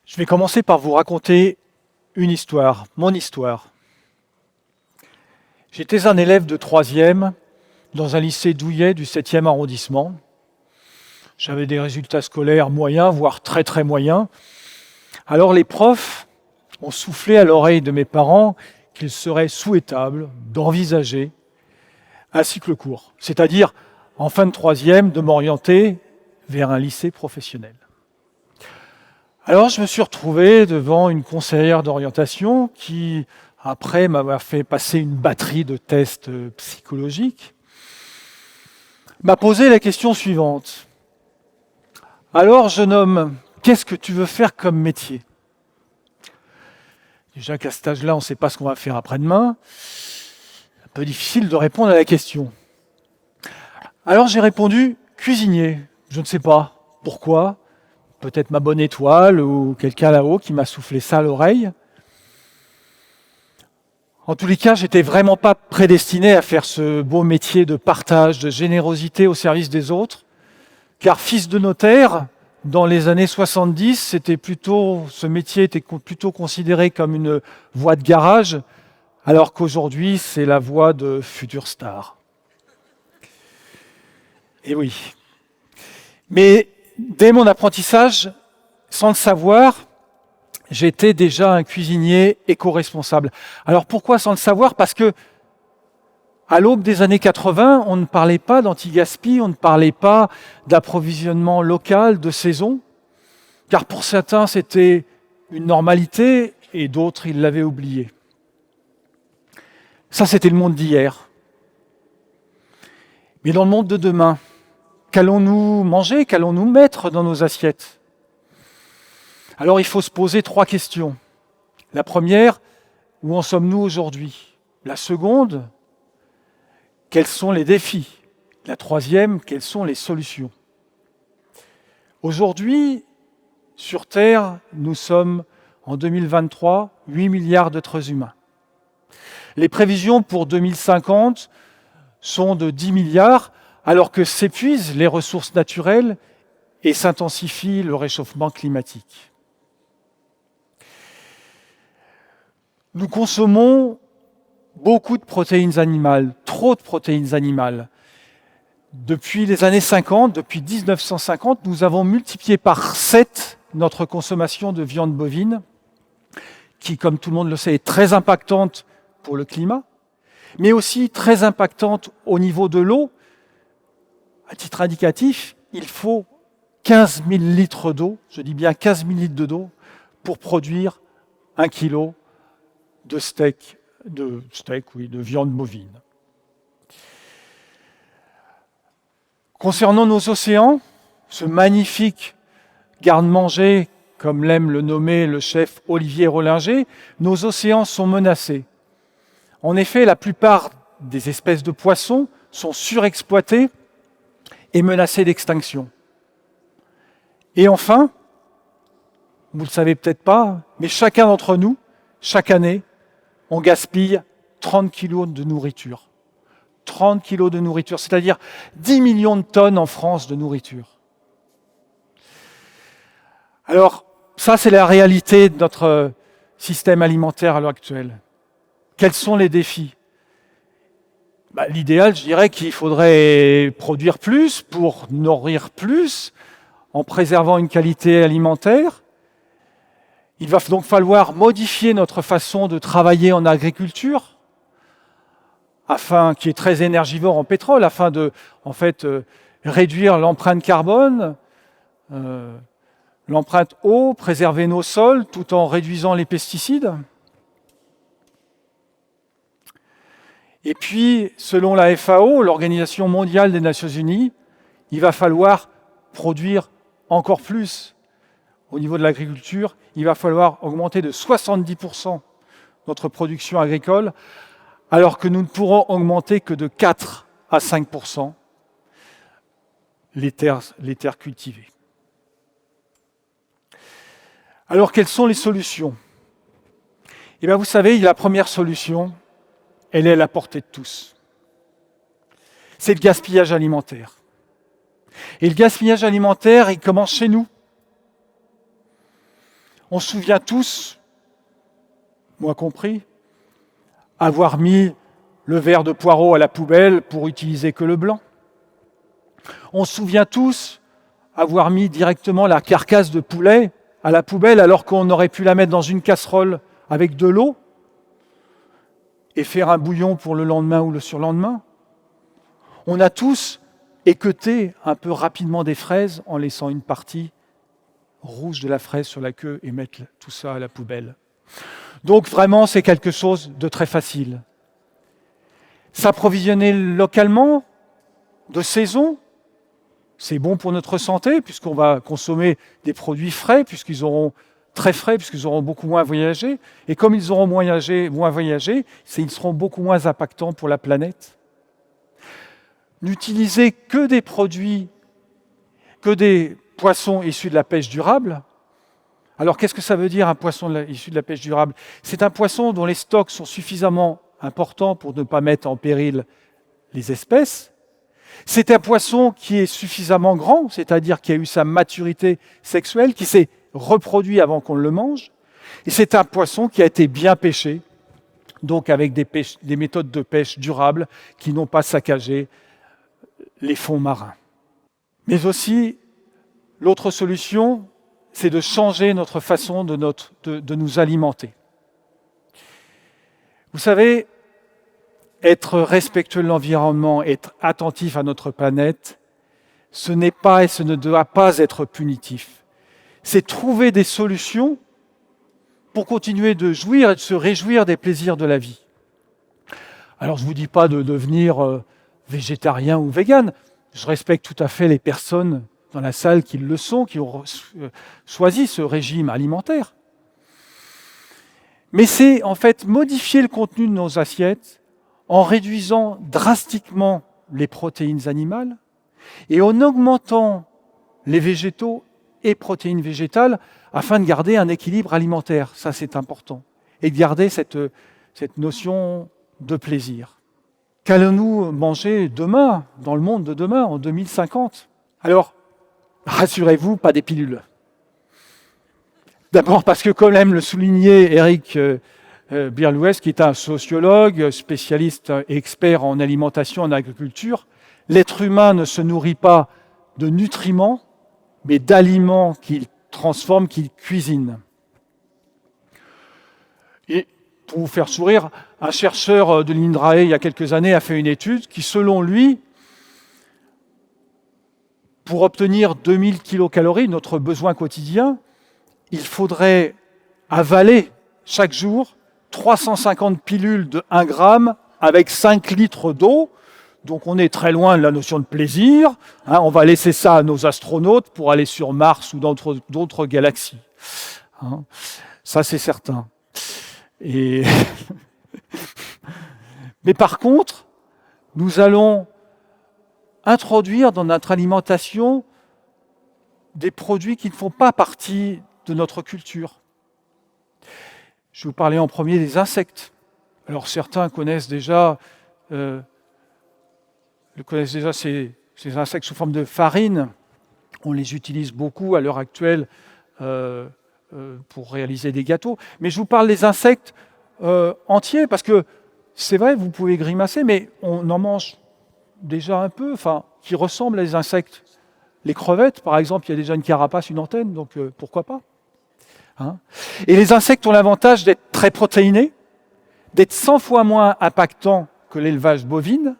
Je vais commencer par vous raconter une histoire, mon histoire. J'étais un élève de 3e dans un lycée douillet du 7e arrondissement. J'avais des résultats scolaires moyens, voire très très moyens. Alors les profs ont soufflé à l'oreille de mes parents qu'il serait souhaitable d'envisager un cycle court, c'est-à-dire en fin de 3e de m'orienter vers un lycée professionnel. Alors je me suis retrouvé devant une conseillère d'orientation qui, après m'avoir fait passer une batterie de tests psychologiques, m'a posé la question suivante. Alors jeune homme, qu'est-ce que tu veux faire comme métier? Déjà qu'à cet âge-là, on ne sait pas ce qu'on va faire après-demain. Un peu difficile de répondre à la question. Alors j'ai répondu cuisinier. Je ne sais pas pourquoi. Peut-être ma bonne étoile ou quelqu'un là-haut qui m'a soufflé ça à l'oreille. En tous les cas, j'étais vraiment pas prédestiné à faire ce beau métier de partage, de générosité au service des autres, car fils de notaire, dans les années 70, ce métier était plutôt considéré comme une voie de garage, alors qu'aujourd'hui, c'est la voie de futures stars. Et oui. Mais dès mon apprentissage, sans le savoir, j'étais déjà un cuisinier éco-responsable. Alors pourquoi sans le savoir? Parce que à l'aube des années 80, on ne parlait pas d'anti-gaspi, on ne parlait pas d'approvisionnement local, de saison, car pour certains c'était une normalité et d'autres ils l'avaient oublié. Ça c'était le monde d'hier. Mais dans le monde de demain, qu'allons-nous manger, qu'allons-nous mettre dans nos assiettes? Alors il faut se poser 3 questions. La première, où en sommes-nous aujourd'hui? La seconde, quels sont les défis? La troisième, quelles sont les solutions? Aujourd'hui, sur Terre, nous sommes en 2023, 8 milliards d'êtres humains. Les prévisions pour 2050 sont de 10 milliards, alors que s'épuisent les ressources naturelles et s'intensifie le réchauffement climatique. Nous consommons beaucoup de protéines animales, trop de protéines animales. Depuis les années 50, depuis 1950, nous avons multiplié par 7 notre consommation de viande bovine, qui, comme tout le monde le sait, est très impactante pour le climat, mais aussi très impactante au niveau de l'eau. À titre indicatif, il faut 15 000 litres d'eau, je dis bien 15 000 litres d'eau, pour produire 1 kilo de viande bovine. Concernant nos océans, ce magnifique garde-manger, comme l'aime le nommer le chef Olivier Rollinger, nos océans sont menacés. En effet, la plupart des espèces de poissons sont surexploitées et menacées d'extinction. Et enfin, vous ne le savez peut-être pas, mais chacun d'entre nous, chaque année, on gaspille 30 kilos de nourriture. 30 kilos de nourriture, c'est-à-dire 10 millions de tonnes en France de nourriture. Alors, ça, c'est la réalité de notre système alimentaire à l'heure actuelle. Quels sont les défis? L'idéal, je dirais qu'il faudrait produire plus pour nourrir plus, en préservant une qualité alimentaire. Il va donc falloir modifier notre façon de travailler en agriculture, qui est très énergivore en pétrole, afin de réduire l'empreinte carbone, l'empreinte eau, préserver nos sols tout en réduisant les pesticides. Et puis, selon la FAO, l'Organisation mondiale des Nations Unies, il va falloir produire encore plus. Au niveau de l'agriculture, il va falloir augmenter de 70% notre production agricole, alors que nous ne pourrons augmenter que de 4 à 5% les terres cultivées. Alors, quelles sont les solutions? Eh bien, vous savez, la première solution, elle est à la portée de tous. C'est le gaspillage alimentaire. Et le gaspillage alimentaire, il commence chez nous. On se souvient tous, moi compris, avoir mis le verre de poireau à la poubelle pour utiliser que le blanc. On se souvient tous avoir mis directement la carcasse de poulet à la poubelle alors qu'on aurait pu la mettre dans une casserole avec de l'eau et faire un bouillon pour le lendemain ou le surlendemain. On a tous équeuté un peu rapidement des fraises en laissant une partie rouge de la fraise sur la queue et mettre tout ça à la poubelle. Donc vraiment, c'est quelque chose de très facile. S'approvisionner localement, de saison, c'est bon pour notre santé, puisqu'on va consommer des produits frais, puisqu'ils auront très frais, puisqu'ils auront beaucoup moins voyagé. Et comme ils auront moins voyagé, ils seront beaucoup moins impactants pour la planète. N'utiliser que des produits, que des poissons issus de la pêche durable. Alors qu'est-ce que ça veut dire un poisson issu de la pêche durable? C'est un poisson dont les stocks sont suffisamment importants pour ne pas mettre en péril les espèces. C'est un poisson qui est suffisamment grand, c'est-à-dire qui a eu sa maturité sexuelle, qui s'est reproduit avant qu'on le mange. Et c'est un poisson qui a été bien pêché, donc avec des méthodes de pêche durables qui n'ont pas saccagé les fonds marins. Mais aussi, l'autre solution, c'est de changer notre façon de nous alimenter. Vous savez, être respectueux de l'environnement, être attentif à notre planète, ce n'est pas et ce ne doit pas être punitif. C'est trouver des solutions pour continuer de jouir et de se réjouir des plaisirs de la vie. Alors je ne vous dis pas de devenir végétarien ou vegan. Je respecte tout à fait les personnes dans la salle qui le sont, qui ont choisi ce régime alimentaire. Mais c'est en fait modifier le contenu de nos assiettes en réduisant drastiquement les protéines animales et en augmentant les végétaux et protéines végétales afin de garder un équilibre alimentaire. Ça, c'est important. Et de garder cette notion de plaisir. Qu'allons-nous manger demain, dans le monde de demain, en 2050 ? Alors, rassurez-vous, pas des pilules. D'abord parce que, comme aime le souligner Eric Birlouès, qui est un sociologue, spécialiste et expert en alimentation et en agriculture, l'être humain ne se nourrit pas de nutriments, mais d'aliments qu'il transforme, qu'il cuisine. Et pour vous faire sourire, un chercheur de l'INRAE, il y a quelques années, a fait une étude qui, selon lui, pour obtenir 2000 kilocalories, notre besoin quotidien, il faudrait avaler chaque jour 350 pilules de 1 gramme avec 5 litres d'eau. Donc on est très loin de la notion de plaisir. On va laisser ça à nos astronautes pour aller sur Mars ou dans d'autres galaxies. Ça, c'est certain. Mais par contre, nous allons introduire dans notre alimentation des produits qui ne font pas partie de notre culture. Je vais vous parler en premier des insectes. Alors certains connaissent déjà ces insectes sous forme de farine. On les utilise beaucoup à l'heure actuelle pour réaliser des gâteaux. Mais je vous parle des insectes entiers, parce que c'est vrai, vous pouvez grimacer, mais on en mange déjà un peu, qui ressemblent à des insectes. Les crevettes, par exemple, il y a déjà une carapace, une antenne, donc pourquoi pas ? Et les insectes ont l'avantage d'être très protéinés, d'être 100 fois moins impactants que l'élevage bovine,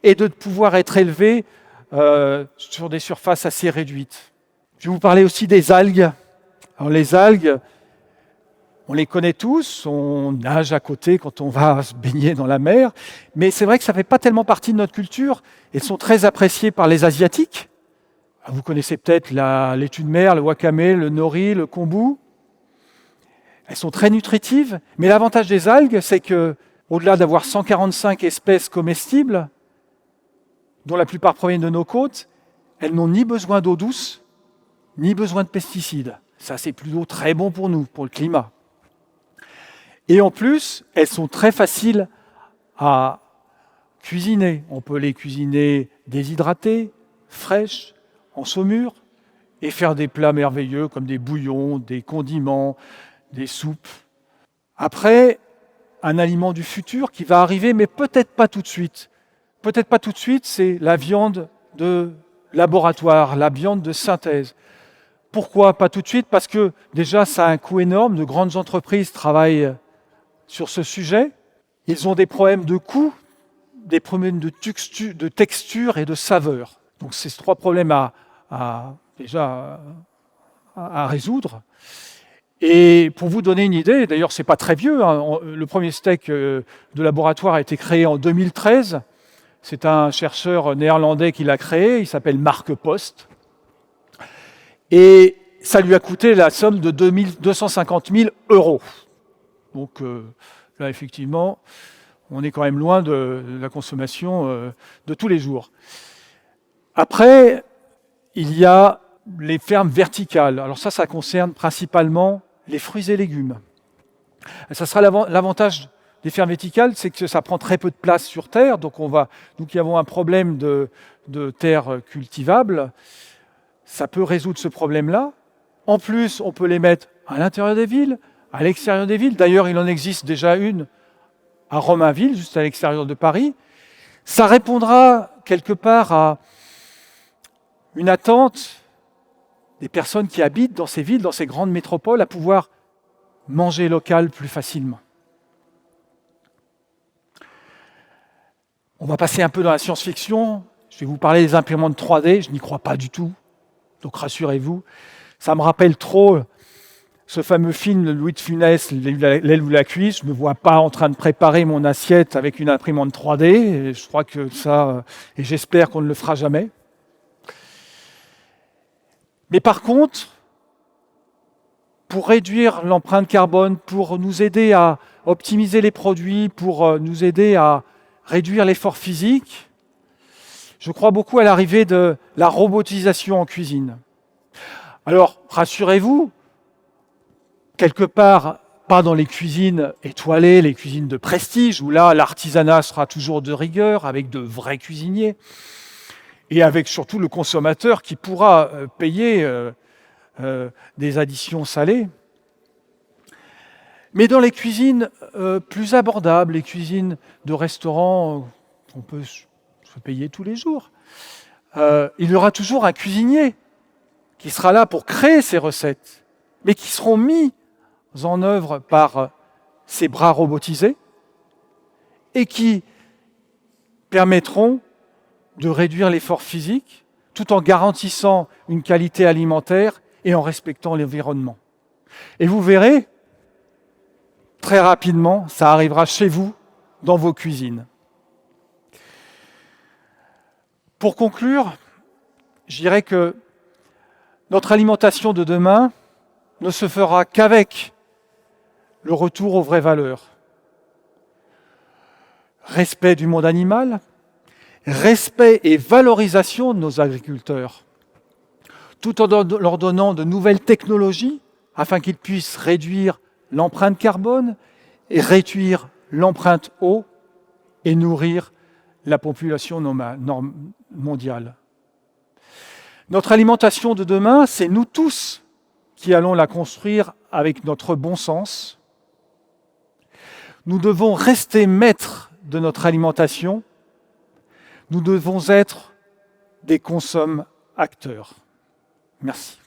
et de pouvoir être élevés sur des surfaces assez réduites. Je vais vous parler aussi des algues. Alors les algues, on les connaît tous, on nage à côté quand on va se baigner dans la mer, mais c'est vrai que ça ne fait pas tellement partie de notre culture. Elles sont très appréciées par les Asiatiques. Vous connaissez peut-être la laitue de mer, le wakame, le nori, le kombu. Elles sont très nutritives, mais l'avantage des algues, c'est que, au-delà d'avoir 145 espèces comestibles, dont la plupart proviennent de nos côtes, elles n'ont ni besoin d'eau douce, ni besoin de pesticides. Ça, c'est plutôt très bon pour nous, pour le climat. Et en plus, elles sont très faciles à cuisiner. On peut les cuisiner déshydratées, fraîches, en saumure. et faire des plats merveilleux comme des bouillons, des condiments, des soupes. Après, un aliment du futur qui va arriver, mais peut-être pas tout de suite. Peut-être pas tout de suite, c'est la viande de laboratoire, la viande de synthèse. Pourquoi pas tout de suite? Parce que déjà, ça a un coût énorme. De grandes entreprises travaillent sur ce sujet. Ils ont des problèmes de coût, des problèmes de texture et de saveur. Donc c'est ces 3 problèmes à résoudre. Et pour vous donner une idée, d'ailleurs c'est pas très vieux, hein, le premier steak de laboratoire a été créé en 2013. C'est un chercheur néerlandais qui l'a créé, il s'appelle Mark Post. Et ça lui a coûté la somme de 250 000 €. Donc là, effectivement, on est quand même loin de la consommation de tous les jours. Après, il y a les fermes verticales. Alors ça concerne principalement les fruits et légumes. Ça sera l'avantage des fermes verticales, c'est que ça prend très peu de place sur terre. Donc nous qui avons un problème de terre cultivable, ça peut résoudre ce problème-là. En plus, on peut les mettre à l'intérieur des villes, à l'extérieur des villes. D'ailleurs, il en existe déjà une à Romainville, juste à l'extérieur de Paris. Ça répondra quelque part à une attente des personnes qui habitent dans ces villes, dans ces grandes métropoles, à pouvoir manger local plus facilement. On va passer un peu dans la science-fiction. Je vais vous parler des imprimantes 3D. Je n'y crois pas du tout. Donc rassurez-vous. Ça me rappelle trop ce fameux film de Louis de Funès, L'aile ou la cuisse. Je ne me vois pas en train de préparer mon assiette avec une imprimante 3D. Et je crois que ça, et j'espère qu'on ne le fera jamais. Mais par contre, pour réduire l'empreinte carbone, pour nous aider à optimiser les produits, pour nous aider à réduire l'effort physique, je crois beaucoup à l'arrivée de la robotisation en cuisine. Alors, rassurez-vous, quelque part, pas dans les cuisines étoilées, les cuisines de prestige, où là, l'artisanat sera toujours de rigueur, avec de vrais cuisiniers, et avec surtout le consommateur qui pourra payer des additions salées. Mais dans les cuisines plus abordables, les cuisines de restaurants qu'on peut se payer tous les jours, il y aura toujours un cuisinier qui sera là pour créer ces recettes, mais qui seront mis en œuvre par ces bras robotisés et qui permettront de réduire l'effort physique tout en garantissant une qualité alimentaire et en respectant l'environnement. Et vous verrez, très rapidement, ça arrivera chez vous, dans vos cuisines. Pour conclure, je dirais que notre alimentation de demain ne se fera qu'avec le retour aux vraies valeurs. Respect du monde animal, respect et valorisation de nos agriculteurs, tout en leur donnant de nouvelles technologies afin qu'ils puissent réduire l'empreinte carbone et réduire l'empreinte eau et nourrir la population mondiale. Notre alimentation de demain, c'est nous tous qui allons la construire avec notre bon sens. Nous devons rester maîtres de notre alimentation. Nous devons être des consommateurs. Merci.